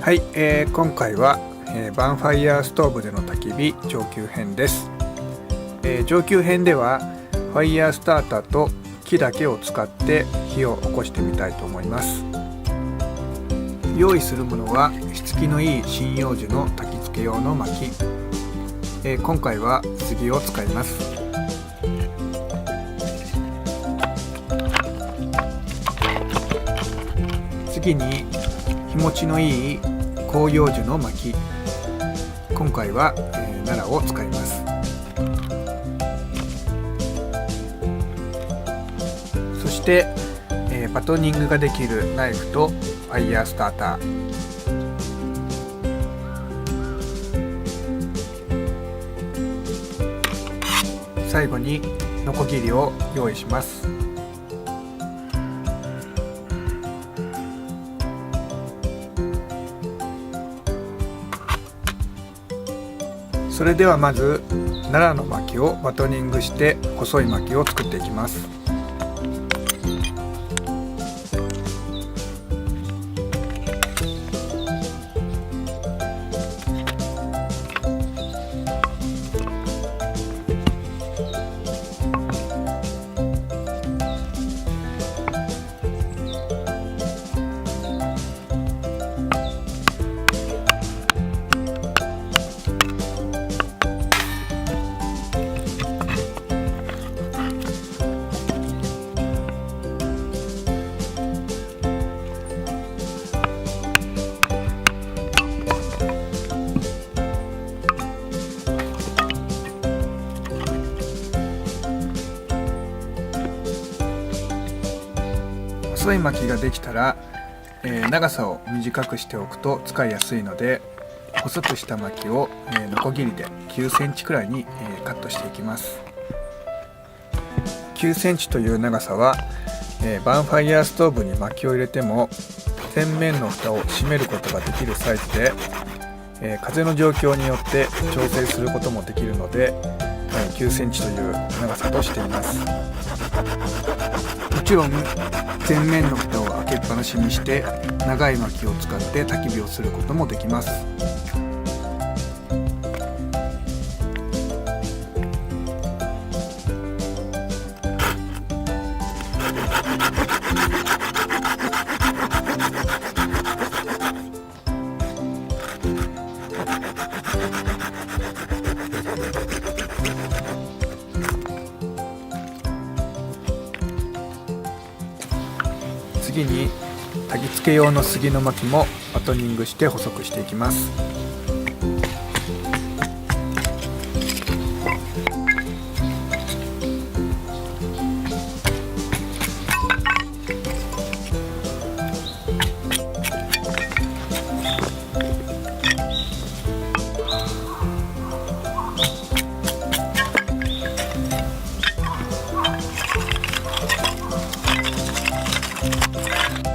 はい、今回は、バンファイヤーストーブでの焚き火上級編です。上級編ではファイヤースターターと木だけを使って火を起こしてみたいと思います。用意するものは火付きのいい針葉樹の焚き付け用の薪、今回は杉を使います。次に日持ちのいい広葉樹の薪、今回は、奈良を使います。そして、バトニングができるナイフとファイヤースターター、最後にノコギリを用意します。それではまず奈良の薪をバトニングして細い薪を作っていきます。細い薪ができたら、長さを短くしておくと使いやすいので、細くした薪を、ノコギリで9センチくらいに、カットしていきます。9センチという長さは、バンファイヤーストーブに薪を入れても前面の蓋を閉めることができるサイズで、風の状況によって調整することもできるので、9センチという長さとしています。もちろん前面の蓋を開けっぱなしにして長い薪を使って焚き火をすることもできます。次に焚き付け用の杉の薪もバトニングして細くしていきます。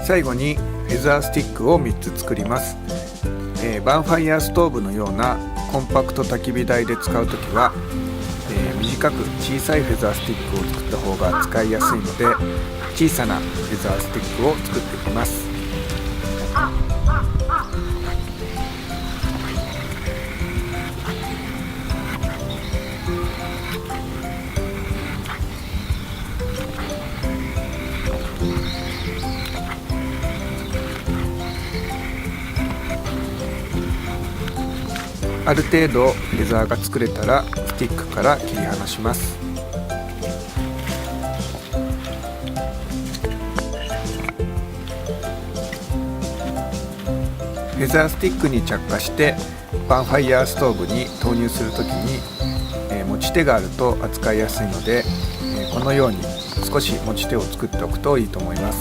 最後にフェザースティックを3つ作ります。バンファイヤーストーブのようなコンパクト焚き火台で使うときは、短く小さいフェザースティックを作った方が使いやすいので、小さなフェザースティックを作っていきます。ある程度フェザーが作れたらスティックから切り離します。フェザースティックに着火してバンファイヤーストーブに投入するときに、持ち手があると扱いやすいので、このように少し持ち手を作っておくといいと思います。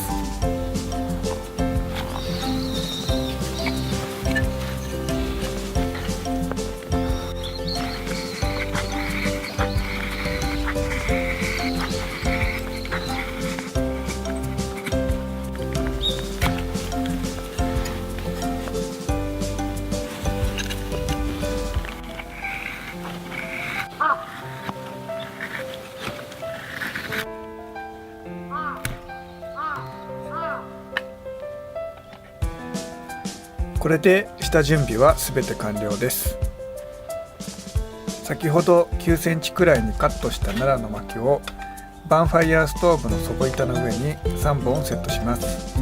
これで下準備はすべて完了です。先ほど9センチくらいにカットしたナラの薪をバンファイヤーストーブの底板の上に3本セットします。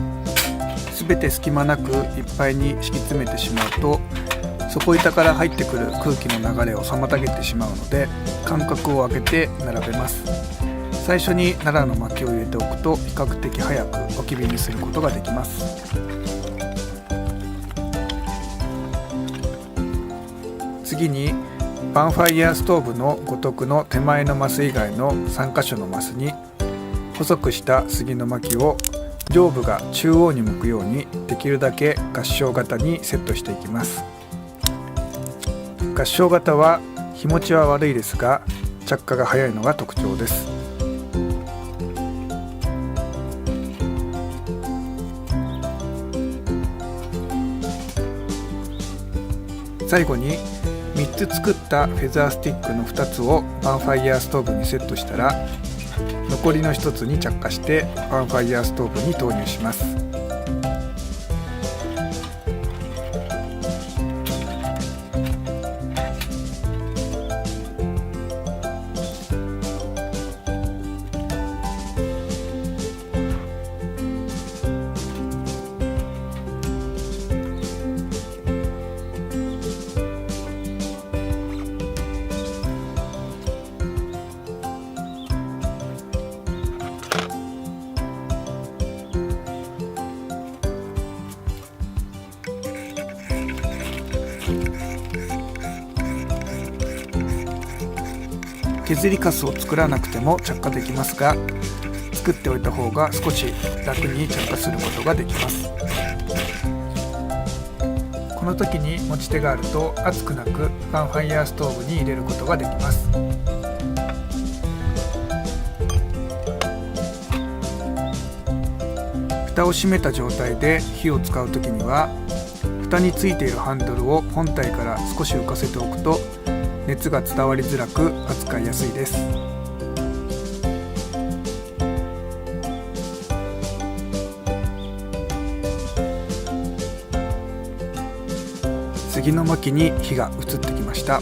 すべて隙間なくいっぱいに敷き詰めてしまうと底板から入ってくる空気の流れを妨げてしまうので間隔を空けて並べます。最初にナラの薪を入れておくと比較的早く焚き火にすることができます。次にバンファイヤーストーブの五徳の手前のマス以外の3箇所のマスに細くした杉の薪を上部が中央に向くようにできるだけ合掌型にセットしていきます。合掌型は日持ちは悪いですが着火が早いのが特徴です。最後に3つ作ったフェザースティックの2つをバンファイヤーストーブにセットしたら残りの1つに着火してバンファイヤーストーブに投入します。削りカスを作らなくても着火できますが作っておいた方が少し楽に着火することができます。この時に持ち手があると熱くなくバンファイヤーストーブに入れることができます。蓋を閉めた状態で火を使う時には蓋についているハンドルを本体から少し浮かせておくと熱が伝わりづらく扱いやすいです。杉の薪に火が移ってきました。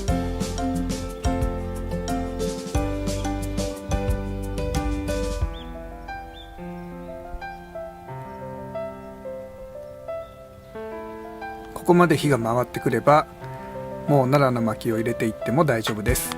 ここまで火が回ってくればもうナラの薪を入れていっても大丈夫です。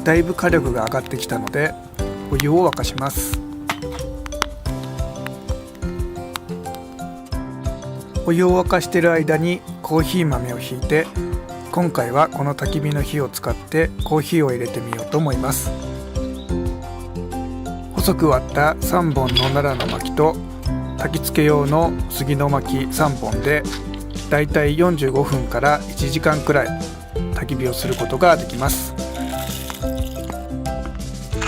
だいぶ火力が上がってきたのでお湯を沸かします。お湯を沸かしている間にコーヒー豆をひいて今回はこの焚き火の火を使ってコーヒーを入れてみようと思います。細く割った3本のナラの薪と焚き付け用の杉の薪3本でだいたい45分から1時間くらい焚き火をすることができます。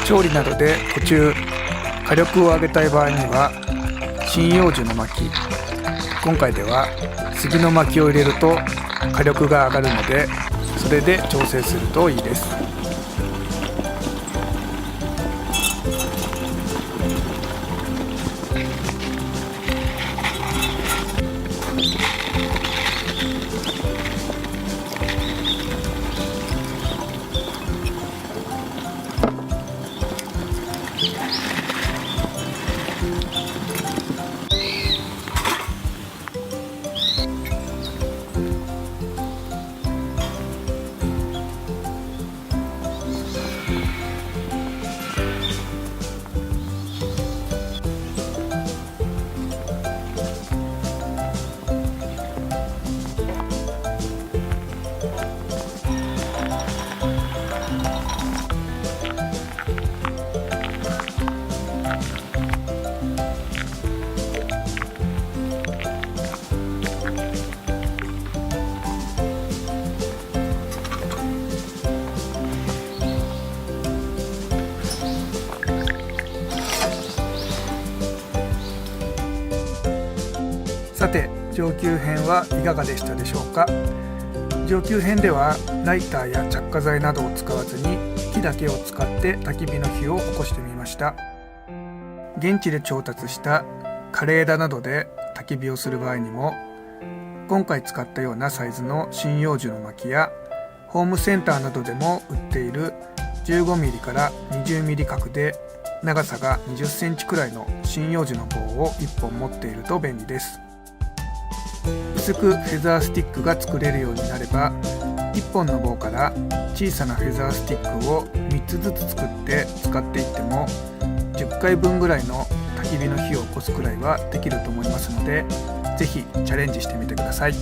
調理などで途中火力を上げたい場合には針葉樹の薪、今回では杉の薪を入れると火力が上がるのでそれで調整するといいです。さて上級編はいかがでしたでしょうか。上級編ではライターや着火剤などを使わずに木だけを使って焚き火の火を起こしてみました。現地で調達した枯れ枝などで焚き火をする場合にも、今回使ったようなサイズの針葉樹の薪やホームセンターなどでも売っている 15mm から 20mm 角で長さが20センチくらいの針葉樹の棒を1本持っていると便利です。薄くフェザースティックが作れるようになれば、1本の棒から小さなフェザースティックを3つずつ作って使っていっても10回分ぐらいの焚き火の火を起こすくらいはできると思いますので、ぜひチャレンジしてみてください。